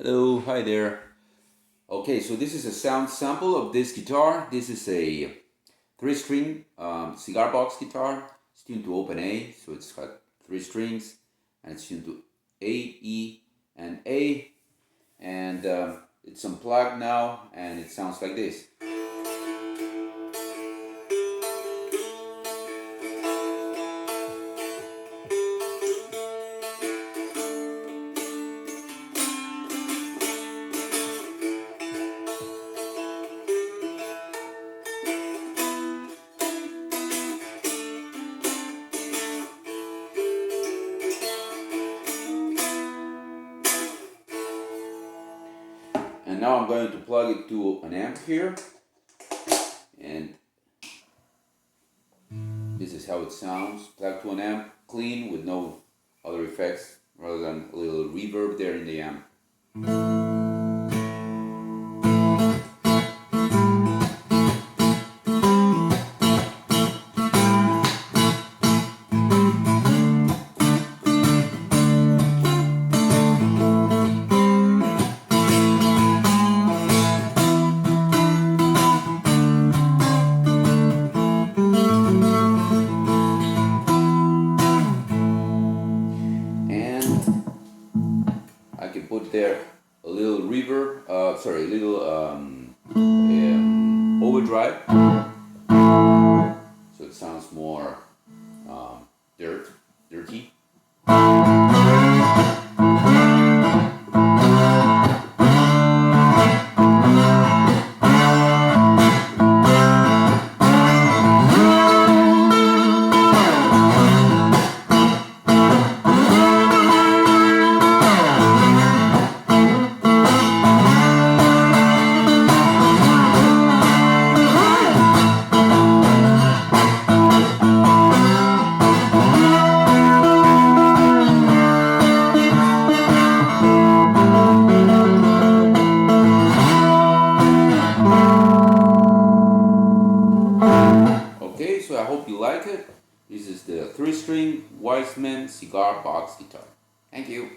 Hello, hi there. Okay, so this is a sound sample of this guitar. This is a three-string cigar box guitar. It's tuned to open A, so it's got three strings, and it's tuned to A, E, and A, and it's unplugged now, and it sounds like this. And now I'm going to plug it to an amp here, and this is how it sounds. Plugged to an amp, clean with no other effects, rather than a little reverb there in the amp. I can put there a little reverb, a little overdrive, so it sounds more dirty. Okay, so I hope you like it. This is the three-string Wiseman cigar box guitar. Thank you.